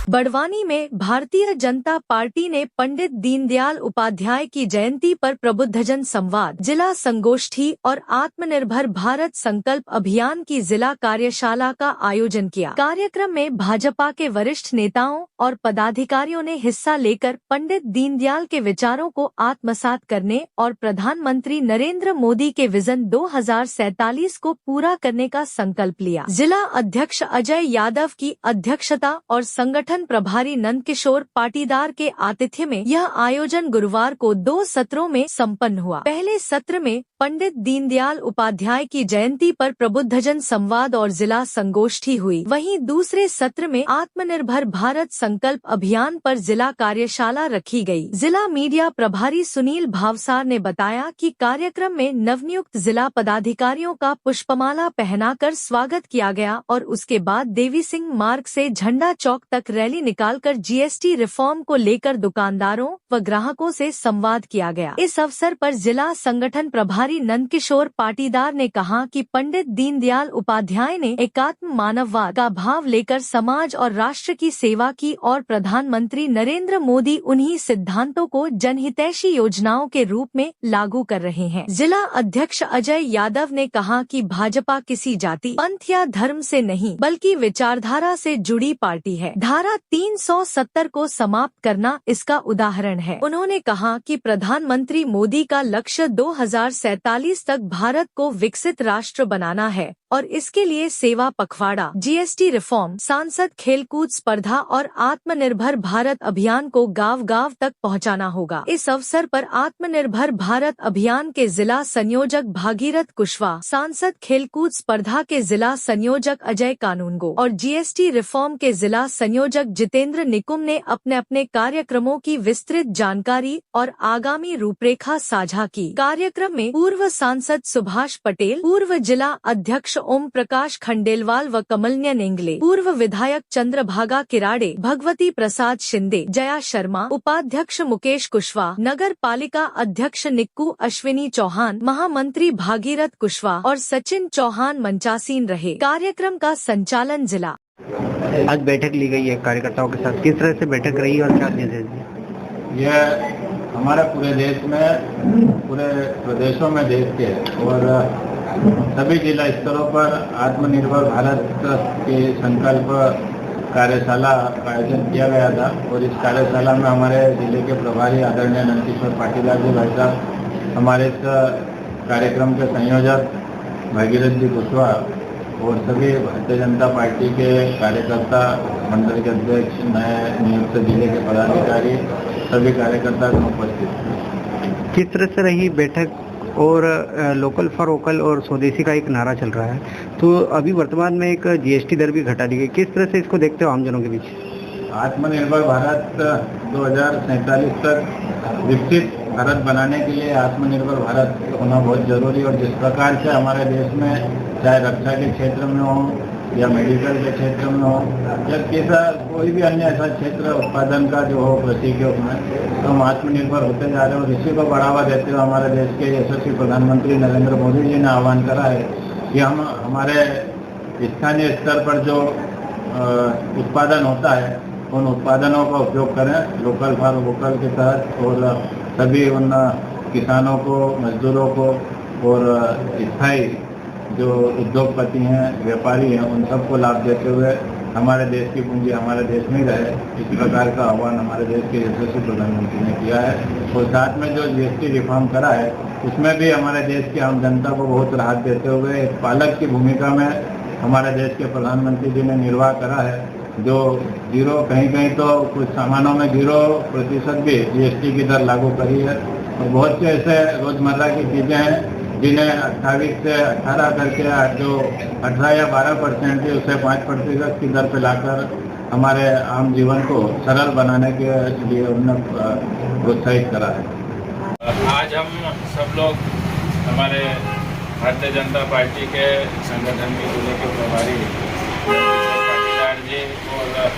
बड़वानी में भारतीय जनता पार्टी ने पंडित दीनदयाल उपाध्याय की जयंती पर प्रबुद्धजन संवाद, जिला संगोष्ठी और आत्मनिर्भर भारत संकल्प अभियान की जिला कार्यशाला का आयोजन किया। कार्यक्रम में भाजपा के वरिष्ठ नेताओं और पदाधिकारियों ने हिस्सा लेकर पंडित दीनदयाल के विचारों को आत्मसात करने और प्रधानमंत्री नरेंद्र मोदी के विजन 2047 को पूरा करने का संकल्प लिया। जिला अध्यक्ष अजय यादव की अध्यक्षता और संगठन प्रभारी नंदकिशोर पाटीदार के आतिथ्य में यह आयोजन गुरुवार को 2 सत्रों में संपन्न हुआ। पहले सत्र में पंडित दीनदयाल उपाध्याय की जयंती पर प्रबुद्धजन संवाद और जिला संगोष्ठी हुई। वहीं दूसरे सत्र में आत्मनिर्भर भारत संकल्प अभियान पर जिला कार्यशाला रखी गई। जिला मीडिया प्रभारी सुनील भावसार ने बताया कि कार्यक्रम में नवनियुक्त जिला पदाधिकारियों का पुष्पमाला पहनाकर स्वागत किया गया और उसके बाद देवी सिंह मार्ग से झंडा चौक तक रैली निकालकर जीएसटी रिफॉर्म को लेकर दुकानदारों व ग्राहकों से संवाद किया गया। इस अवसर पर जिला संगठन प्रभारी नंदकिशोर पाटीदार ने कहा कि पंडित दीनदयाल उपाध्याय ने एकात्म मानववाद का भाव लेकर समाज और राष्ट्र की सेवा की और प्रधानमंत्री नरेंद्र मोदी उन्हीं सिद्धांतों को जनहितैषी योजनाओं के रूप में लागू कर रहे हैं। जिला अध्यक्ष अजय यादव ने कहा कि भाजपा किसी जाति, पंथ या धर्म से नहीं बल्कि विचारधारा से जुड़ी पार्टी है। धारा 370 को समाप्त करना इसका उदाहरण है। उन्होंने कहा कि प्रधानमंत्री मोदी का लक्ष्य 2047 तक भारत को विकसित राष्ट्र बनाना है और इसके लिए सेवा पखवाड़ा, जीएसटी रिफॉर्म, सांसद खेलकूद स्पर्धा और आत्मनिर्भर भारत अभियान को गांव-गांव तक पहुंचाना होगा। इस अवसर पर आत्मनिर्भर भारत अभियान के जिला संयोजक भागीरथ कुशवाहा, सांसद खेलकूद स्पर्धा के जिला संयोजक अजय कानूनगो और जीएसटी रिफॉर्म के जिला संयोजक जितेंद्र निकुम ने अपने अपने कार्यक्रमों की विस्तृत जानकारी और आगामी रूपरेखा साझा की। कार्यक्रम में पूर्व सांसद सुभाष पटेल, पूर्व जिला अध्यक्ष ओम प्रकाश खंडेलवाल व कमलन्य नेंगले, पूर्व विधायक चंद्रभागा किराड़े, भगवती प्रसाद शिंदे, जया शर्मा, उपाध्यक्ष मुकेश कुशवाहा, नगर पालिका अध्यक्ष निक्कू अश्विनी चौहान, महामंत्री भागीरथ कुशवाहा और सचिन चौहान मंचासीन रहे। कार्यक्रम का संचालन जिला। आज बैठक ली गई है कार्यकर्ताओं के साथ, किस तरह से बैठक रही और क्या निर्देश दिए? यह हमारे पूरे देश में, पूरे प्रदेशों में देश के और सभी जिला स्तरों पर आत्मनिर्भर भारत के संकल्प कार्यशाला का आयोजन किया गया था और इस कार्यशाला में हमारे जिले के प्रभारी आदरणीय नंदकिशोर पाटीदार जी भाई साहब, हमारे इस कार्यक्रम के संयोजक भागीरथ जी कुशवाहा और सभी भारतीय जनता पार्टी के कार्यकर्ता, मंडल के अध्यक्ष, नए नियुक्त जिले के पदाधिकारी, सभी कार्यकर्ता उपस्थित थे। किस तरह से रही बैठक और लोकल फॉर वोकल और स्वदेशी का एक नारा चल रहा है, तो अभी वर्तमान में एक जीएसटी दर भी घटा दी गई, किस तरह से इसको देखते हो आमजनों के बीच? आत्मनिर्भर भारत 2047 तक विकसित भारत बनाने के लिए आत्मनिर्भर भारत होना बहुत जरूरी और जिस प्रकार से हमारे देश में चाहे रक्षा के क्षेत्र में हो या मेडिकल के क्षेत्र में हो या कैसा कोई भी अन्य ऐसा क्षेत्र उत्पादन का जो हो कृषि के उसमें, तो हम आत्मनिर्भर होते जा रहे हैं और इसी को बढ़ावा देते हुए हमारे देश के यशस्वी प्रधानमंत्री नरेंद्र मोदी जी ने आह्वान करा है कि हम हमारे स्थानीय स्तर पर जो उत्पादन होता है उन उत्पादनों का उपयोग करें लोकल फॉर वोकल के तहत और सभी उन किसानों को, मजदूरों को और स्थायी जो उद्योगपति हैं, व्यापारी हैं, उन सबको लाभ देते हुए हमारे देश की पूंजी हमारे देश में ही रहे, इस प्रकार का आह्वान हमारे देश के यशस्वी प्रधानमंत्री ने किया है। और साथ में जो जीएसटी रिफॉर्म करा है उसमें भी हमारे देश की आम जनता को बहुत राहत देते हुए एक पालक की भूमिका में हमारे देश के प्रधानमंत्री जी ने निर्वाह करा है, जो कहीं कहीं तो कुछ सामानों में 0% भी जीएसटी की दर लागू करी है और बहुत से ऐसे रोजमर्रा की चीजें हैं जिन्हें 28 से 18 करके जो 18 या 12% थी उसे 5% की दर पर लाकर हमारे आम जीवन को सरल बनाने के लिए उन्होंने प्रोत्साहित करा है। आज हम सब लोग हमारे भारतीय जनता पार्टी के संगठन के जिले के प्रभारी पाटीदार जी और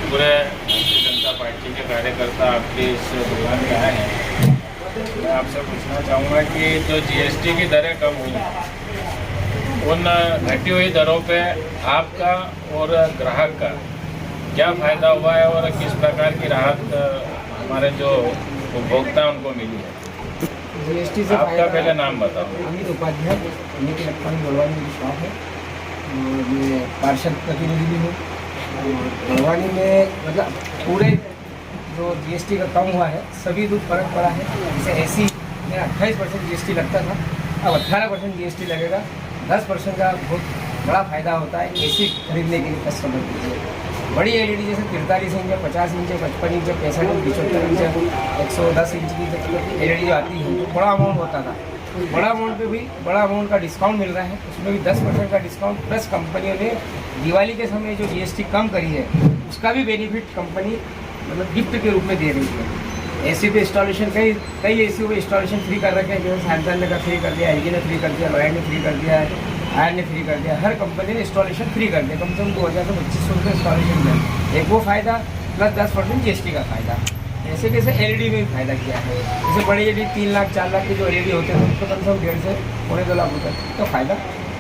पूरे भारतीय जनता पार्टी के कार्यकर्ता आपकी इस दुकान में आए हैं। मैं आपसे पूछना चाहूँगा कि जो जीएसटी की दरें कम हुई हैं उन घटी हुई दरों पे आपका और ग्राहक का क्या फ़ायदा हुआ है और किस प्रकार की राहत हमारे जो उपभोक्ता उनको मिली है। जीएसटी से आपका पहले नाम बताओ। अमित उपाध्याय, अमित इलेक्ट्रॉनिक बड़वानी की शॉप है और मैं पार्षद प्रतिनिधि भी हूँ। और बड़वानी में मतलब पूरे जो जीएसटी का कम हुआ है सभी दूध फर्क पड़ा है। जैसे एसी में 28% जीएसटी लगता था, अब 18% जीएसटी लगेगा। 10% का बहुत बड़ा फायदा होता है एसी खरीदने के लिए कस्टमर के लिए। बड़ी एलईडी जैसे 43 inch, 50 inch, 55 inch, 65 inch, 75 inch, 110 inch की एलईडी जो आती है तो बड़ा अमाउंट होता था। बड़ा अमाउंट पे भी बड़ा अमाउंट का डिस्काउंट मिल रहा है, उसमें भी 10% का डिस्काउंट प्लस कंपनियों ने दिवाली के समय जो जीएसटी कम करी है उसका भी बेनिफिट कंपनी मतलब गिफ्ट के रूप में दे रही है। एसी पे इंस्टॉलेशन कई एसी पे इंस्टॉलेशन फ्री कर रखे हैं, जैसे सैमसंग ने फ्री कर दिया, एलजी ने फ्री कर दिया, लॉयड ने फ्री कर दिया है, आयर ने फ्री कर दिया। हर कंपनी ने इंस्टॉलेशन फ्री कर दिया, कम से कम 2000 से 2500 रुपये इंस्टॉलेशन में। एक वो फ़ायदा प्लस 10% जीएसटी का फ़ायदा। ऐसे कैसे एलईडी में भी फ़ायदा किया है। जैसे बड़ी एलईडी 3 लाख 4 लाख के जो एलईडी होते हैं उनको कम से कम 1.5 से 2.25 लाख रुपये का फ़ायदा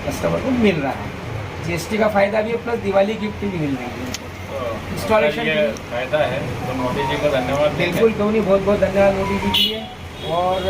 कस्टमर को मिल रहा है। जीएसटी का फ़ायदा भी है प्लस दिवाली गिफ्ट भी मिल रही है। इंस्टॉलेशन फायदा है तो मोदी जी को धन्यवाद। बिल्कुल, क्यों नहीं, बहुत बहुत धन्यवाद मोदी जी के लिए। और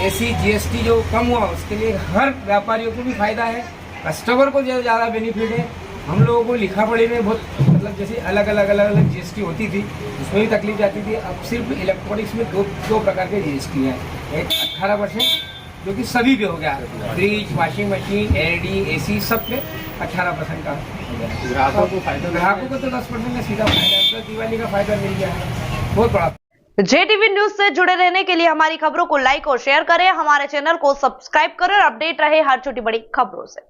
ऐसी जीएसटी जो कम हुआ उसके लिए हर व्यापारियों को भी फायदा है, कस्टमर को जो ज़्यादा बेनिफिट है। हम लोगों को लिखा पढ़ी में बहुत मतलब जैसे अलग अलग जीएसटी होती थी उसमें भी तकलीफ जाती थी। अब सिर्फ इलेक्ट्रॉनिक्स में दो प्रकार के जीएसटी है। एक 18% जो कि सभी पे हो गया, fridge, washing machine, LED, AC सब पे 18% का हो गया। ग्राहकों को तो 10% का सीधा फायदा है, तो दिवाली का फायदा मिल गया है, बहुत बड़ा। JTV न्यूज से जुड़े रहने के लिए हमारी खबरों को लाइक और शेयर करें, हमारे चैनल को सब्सक्राइब करें और अपडेट रहे हर छोटी बड़ी खबरों से।